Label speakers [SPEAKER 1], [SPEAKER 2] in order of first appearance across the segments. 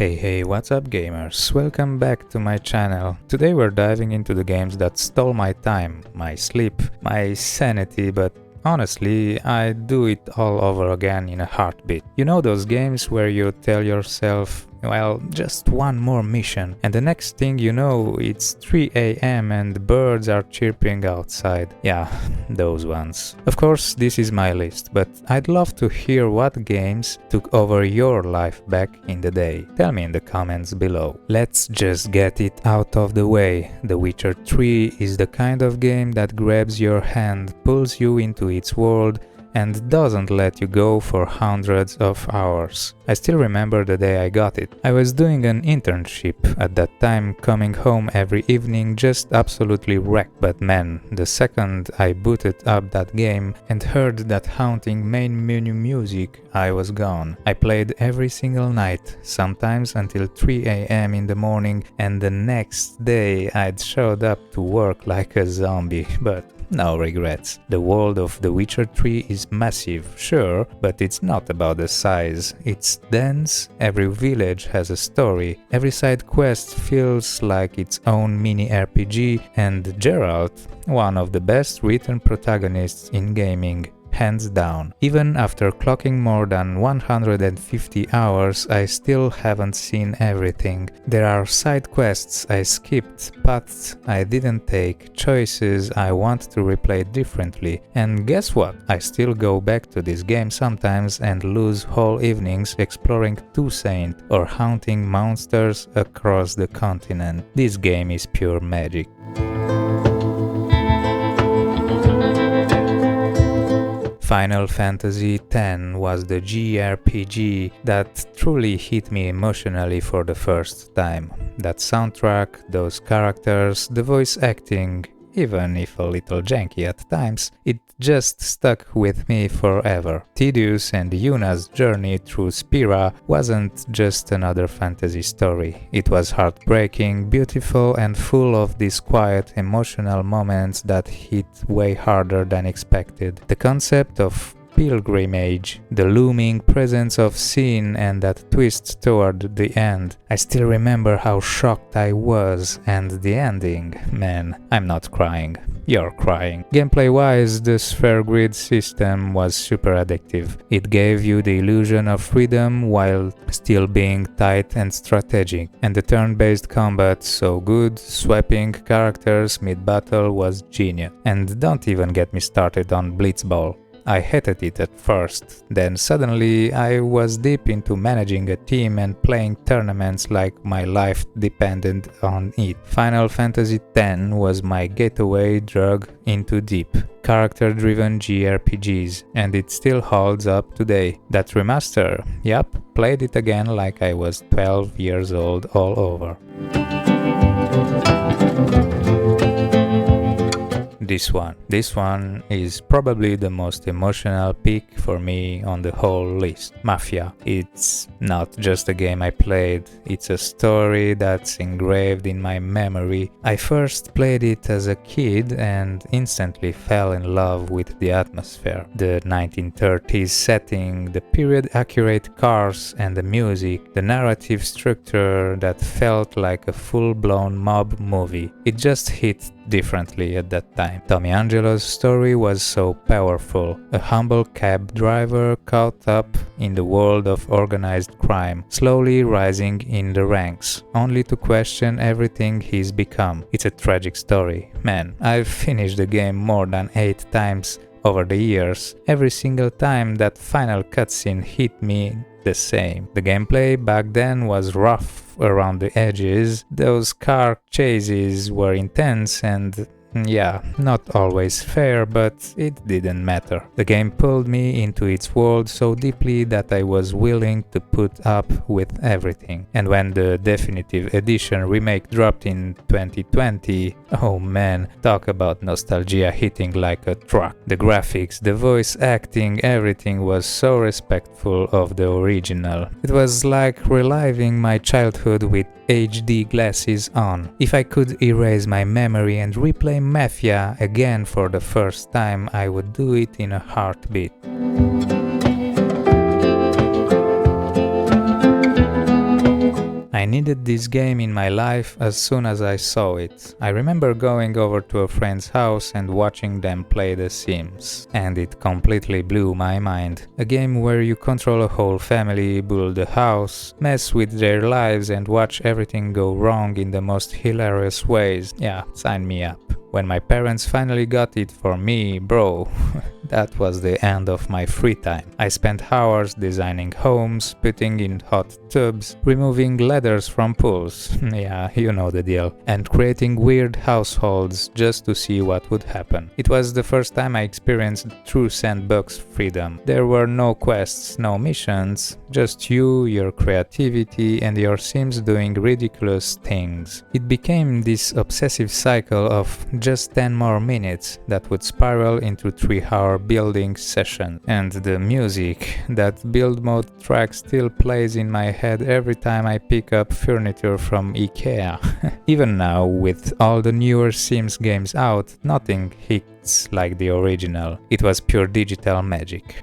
[SPEAKER 1] Hey, what's up gamers? Welcome back to my channel. Today we're diving into the games that stole my time, my sleep, my sanity, but honestly, I'd do it all over again in a heartbeat. You know those games where you tell yourself, well, just one more mission, and the next thing you know, it's 3 a.m. and the birds are chirping outside. Yeah, those ones. Of course, this is my list, but I'd love to hear what games took over your life back in the day. Tell me in the comments below. Let's just get it out of the way. The Witcher 3 is the kind of game that grabs your hand, pulls you into its world, and doesn't let you go for hundreds of hours. I still remember the day I got it. I was doing an internship at that time, coming home every evening just absolutely wrecked, but man, the second I booted up that game and heard that haunting main menu music, I was gone. I played every single night, sometimes until 3 a.m. in the morning, and the next day I'd showed up to work like a zombie, but no regrets. The world of The Witcher 3 is massive, sure, but it's not about the size. It's dense, every village has a story, every side quest feels like its own mini RPG, and Geralt, one of the best written protagonists in gaming. Hands down. Even after clocking more than 150 hours, I still haven't seen everything. There are side quests I skipped, paths I didn't take, choices I want to replay differently. And guess what? I still go back to this game sometimes and lose whole evenings exploring Toussaint or hunting monsters across the continent. This game is pure magic. Final Fantasy X was the JRPG that truly hit me emotionally for the first time. That soundtrack, those characters, the voice acting, even if a little janky at times, it just stuck with me forever. Tidus and Yuna's journey through Spira wasn't just another fantasy story. It was heartbreaking, beautiful, and full of these quiet, emotional moments that hit way harder than expected. The concept of pilgrimage, the looming presence of sin, and that twist toward the end. I still remember how shocked I was, and the ending, man, I'm not crying. You're crying. Gameplay-wise, the sphere grid system was super addictive. It gave you the illusion of freedom while still being tight and strategic. And the turn-based combat, so good, swapping characters mid-battle was genius. And don't even get me started on Blitzball. I hated it at first, then suddenly I was deep into managing a team and playing tournaments like my life depended on it. Final Fantasy X was my gateway drug into deep, character-driven JRPGs, and it still holds up today. That remaster, yup, played it again like I was 12 years old all over. This one is probably the most emotional pick for me on the whole list. Mafia. It's not just a game I played, it's a story that's engraved in my memory. I first played it as a kid and instantly fell in love with the atmosphere. The 1930s setting, the period-accurate cars and the music, the narrative structure that felt like a full-blown mob movie. It just hit differently at that time. Tommy Angelo's story was so powerful. A humble cab driver caught up in the world of organized crime, slowly rising in the ranks, only to question everything he's become. It's a tragic story. Man, I've finished the game more than 8 times over the years. Every single time that final cutscene hit me the same. The gameplay back then was rough around the edges, those car chases were intense and yeah, not always fair, but it didn't matter. The game pulled me into its world so deeply that I was willing to put up with everything. And when the definitive edition remake dropped in 2020, oh man, talk about nostalgia hitting like a truck. The graphics, the voice acting, everything was so respectful of the original. It was like reliving my childhood with HD glasses on. If I could erase my memory and replay Mafia again for the first time, I would do it in a heartbeat. I needed this game in my life as soon as I saw it. I remember going over to a friend's house and watching them play The Sims, and it completely blew my mind. A game where you control a whole family, build a house, mess with their lives and watch everything go wrong in the most hilarious ways. Yeah, sign me up. When my parents finally got it for me, bro, that was the end of my free time. I spent hours designing homes, putting in hot tubs, removing ladders from pools, yeah, you know the deal, and creating weird households just to see what would happen. It was the first time I experienced true sandbox freedom. There were no quests, no missions, just you, your creativity, and your Sims doing ridiculous things. It became this obsessive cycle of just 10 more minutes that would spiral into 3-hour building session. And the music, that build mode track still plays in my head every time I pick up furniture from IKEA. Even now, with all the newer Sims games out, nothing hits like the original. It was pure digital magic.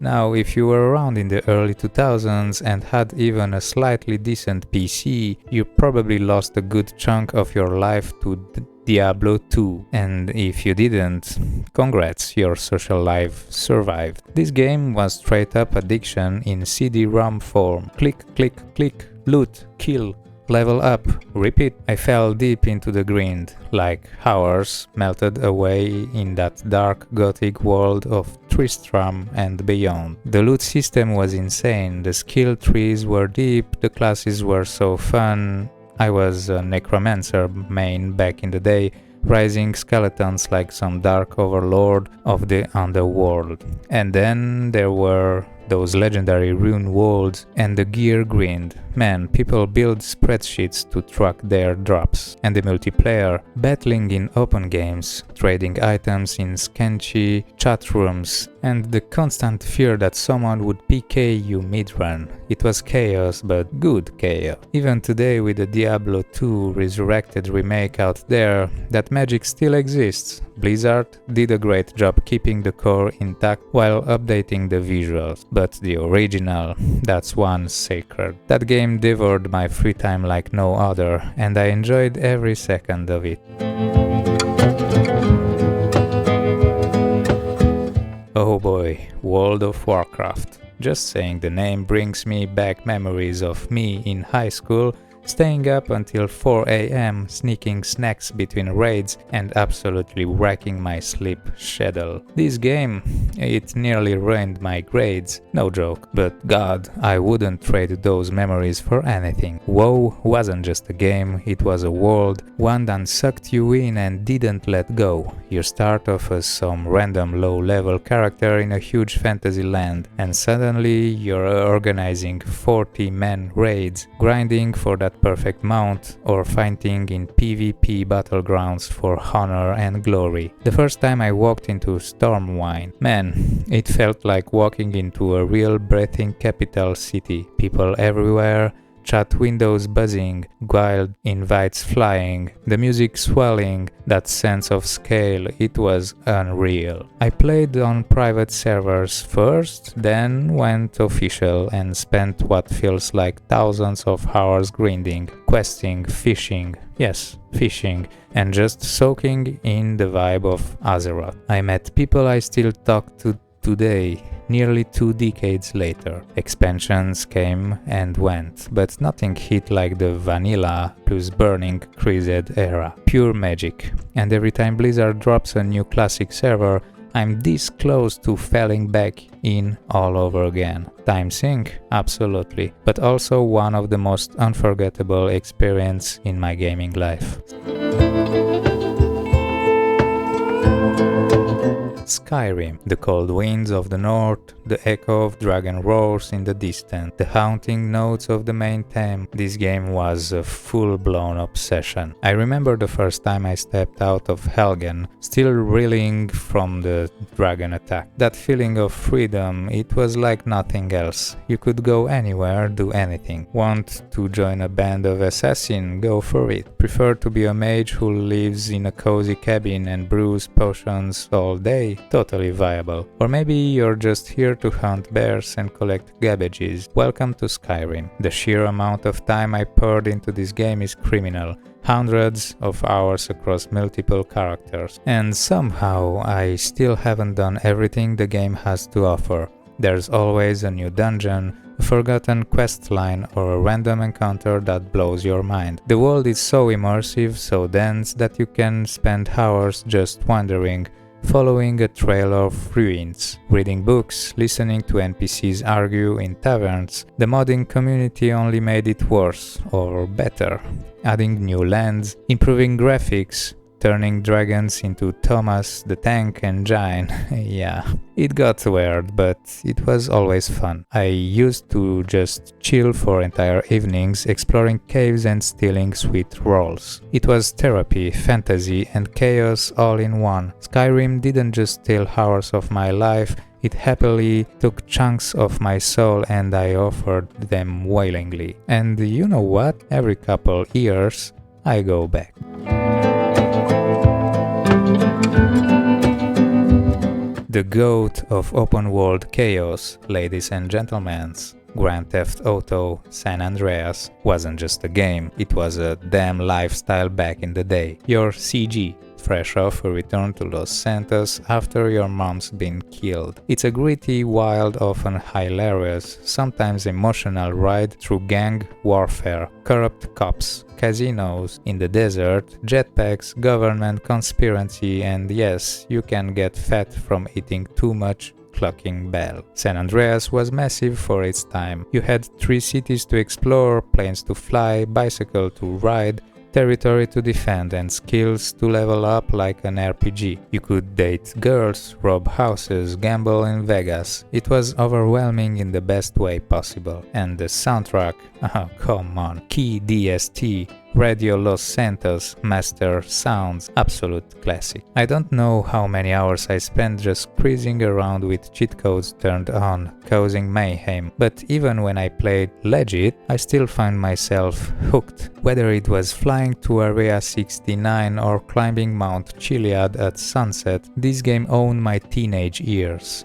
[SPEAKER 1] Now, if you were around in the early 2000s and had even a slightly decent PC, you probably lost a good chunk of your life to Diablo II. And if you didn't, congrats, your social life survived. This game was straight up addiction in CD-ROM form. Click, click, click, loot, kill, level up, repeat. I fell deep into the grind, like hours melted away in that dark gothic world of Tristram and beyond. The loot system was insane, the skill trees were deep, the classes were so fun. I was a necromancer main back in the day, rising skeletons like some dark overlord of the underworld. And then there were those legendary rune worlds and the gear grind. Man, people build spreadsheets to track their drops. And the multiplayer, battling in open games, trading items in sketchy chat rooms, and the constant fear that someone would PK you mid-run. It was chaos, but good chaos. Even today with the Diablo II resurrected remake out there, that magic still exists. Blizzard did a great job keeping the core intact while updating the visuals. But the original, that's one sacred. That game devoured my free time like no other, and I enjoyed every second of it. Oh boy, World of Warcraft. Just saying the name brings me back memories of me in high school, staying up until 4 AM, sneaking snacks between raids and absolutely wrecking my sleep schedule. This game, it nearly ruined my grades, no joke, but god, I wouldn't trade those memories for anything. WoW wasn't just a game, it was a world, one that sucked you in and didn't let go. You start off as some random low-level character in a huge fantasy land, and suddenly you're organizing 40-man raids, grinding for that perfect mount, or fighting in PvP battlegrounds for honor and glory. The first time I walked into Stormwind, man, it felt like walking into a real breathing capital city. People everywhere, chat windows buzzing, wild invites flying, the music swelling, that sense of scale, it was unreal. I played on private servers first, then went official and spent what feels like thousands of hours grinding, questing, fishing, yes, fishing, and just soaking in the vibe of Azeroth. I met people I still talk to today, nearly 2 decades later. Expansions came and went, but nothing hit like the vanilla plus burning Crusade era. Pure magic. And every time Blizzard drops a new classic server, I'm this close to falling back in all over again. Time sink? Absolutely. But also one of the most unforgettable experiences in my gaming life. Skyrim, the cold winds of the north, the echo of dragon roars in the distance, the haunting notes of the main theme. This game was a full-blown obsession. I remember the first time I stepped out of Helgen, still reeling from the dragon attack. That feeling of freedom, it was like nothing else. You could go anywhere, do anything. Want to join a band of assassins? Go for it. Prefer to be a mage who lives in a cozy cabin and brews potions all day? totally viable. Or maybe you're just here to hunt bears and collect cabbages. Welcome to Skyrim. The sheer amount of time I poured into this game is criminal. Hundreds of hours across multiple characters. And somehow I still haven't done everything the game has to offer. There's always a new dungeon, a forgotten quest line, or a random encounter that blows your mind. The world is so immersive, so dense, that you can spend hours just wandering, following a trail of ruins, reading books, listening to NPCs argue in taverns. The modding community only made it worse, or better, adding new lands, improving graphics, turning dragons into Thomas the Tank Engine. Yeah, it got weird, but it was always fun. I used to just chill for entire evenings, exploring caves and stealing sweet rolls. It was therapy, fantasy, and chaos all in one. Skyrim didn't just steal hours of my life, it happily took chunks of my soul and I offered them willingly. And you know what? Every couple years, I go back. The GOAT of open-world chaos, ladies and gentlemen, Grand Theft Auto San Andreas wasn't just a game, it was a damn lifestyle back in the day. Your CG, fresh off a return to Los Santos after your mom's been killed. It's a gritty, wild, often hilarious, sometimes emotional ride through gang warfare, corrupt cops, casinos in the desert, jetpacks, government conspiracy, and yes, you can get fat from eating too much clocking bell. San Andreas was massive for its time. You had 3 cities to explore, planes to fly, bicycle to ride, territory to defend, and skills to level up like an RPG. You could date girls, rob houses, gamble in Vegas. It was overwhelming in the best way possible. And the soundtrack, oh come on, Key DST, Radio Los Santos, Master Sounds, absolute classic. I don't know how many hours I spent just cruising around with cheat codes turned on, causing mayhem, but even when I played legit, I still find myself hooked. Whether it was flying to Area 69 or climbing Mount Chiliad at sunset, this game owned my teenage years.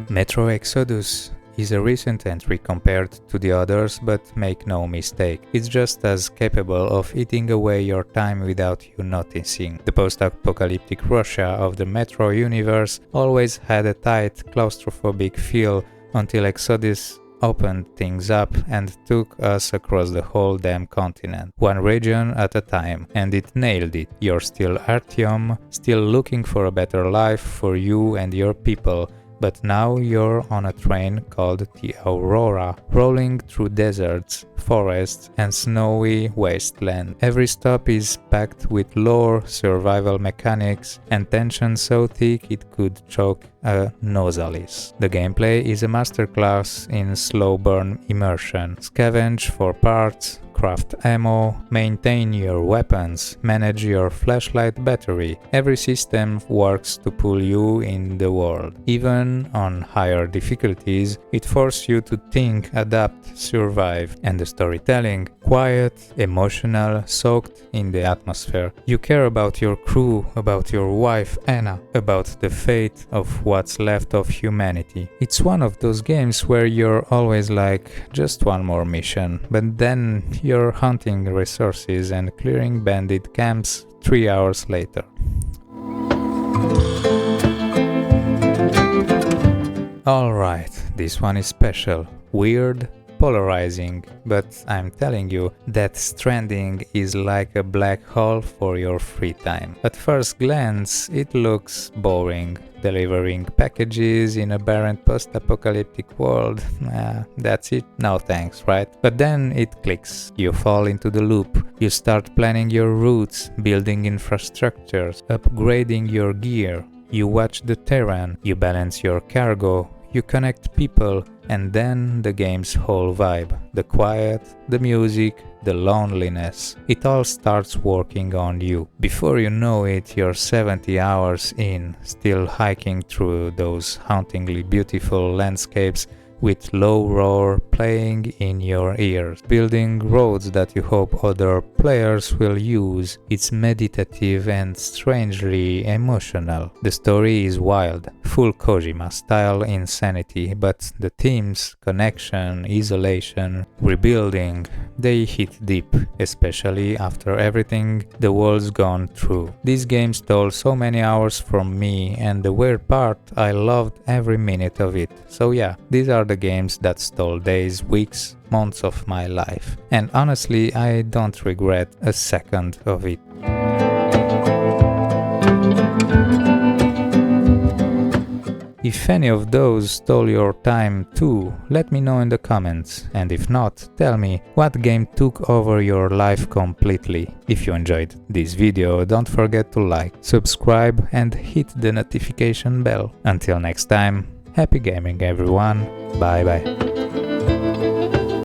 [SPEAKER 1] Metro Exodus is a recent entry compared to the others, but make no mistake, it's just as capable of eating away your time without you noticing. The post-apocalyptic Russia of the Metro universe always had a tight, claustrophobic feel until Exodus opened things up and took us across the whole damn continent, one region at a time, and it nailed it. You're still Artyom, still looking for a better life for you and your people, but now you're on a train called the Aurora, rolling through deserts, forests, and snowy wasteland. Every stop is packed with lore, survival mechanics, and tension so thick it could choke a Nosalis. The gameplay is a masterclass in slow burn immersion. Scavenge for parts, craft ammo, maintain your weapons, manage your flashlight battery. Every system works to pull you in the world. Even on higher difficulties, it forces you to think, adapt, survive. And the storytelling, quiet, emotional, soaked in the atmosphere. You care about your crew, about your wife Anna, about the fate of what's left of humanity. It's one of those games where you're always like, just one more mission, but then you're hunting resources and clearing bandit camps 3 hours later. Alright, this one is special, weird, polarizing, but I'm telling you that Stranding is like a black hole for your free time. At first glance, it looks boring, delivering packages in a barren post-apocalyptic world. That's it, no thanks, right? But then it clicks, you fall into the loop, you start planning your routes, building infrastructures, upgrading your gear, you watch the terrain, you balance your cargo, you connect people, and then the game's whole vibe, the quiet, the music, the loneliness, it all starts working on you. Before you know it, you're 70 hours in, still hiking through those hauntingly beautiful landscapes, with low roar playing in your ears, building roads that you hope other players will use. It's meditative and strangely emotional. The story is wild, full Kojima-style insanity, but the themes, connection, isolation, rebuilding, they hit deep, especially after everything the world's gone through. This game stole so many hours from me, and the weird part, I loved every minute of it. So yeah, these are the games that stole days, weeks, months of my life. And honestly, I don't regret a second of it. If any of those stole your time too, let me know in the comments, and if not, tell me what game took over your life completely. If you enjoyed this video, don't forget to like, subscribe and hit the notification bell. Until next time, happy gaming everyone, bye bye.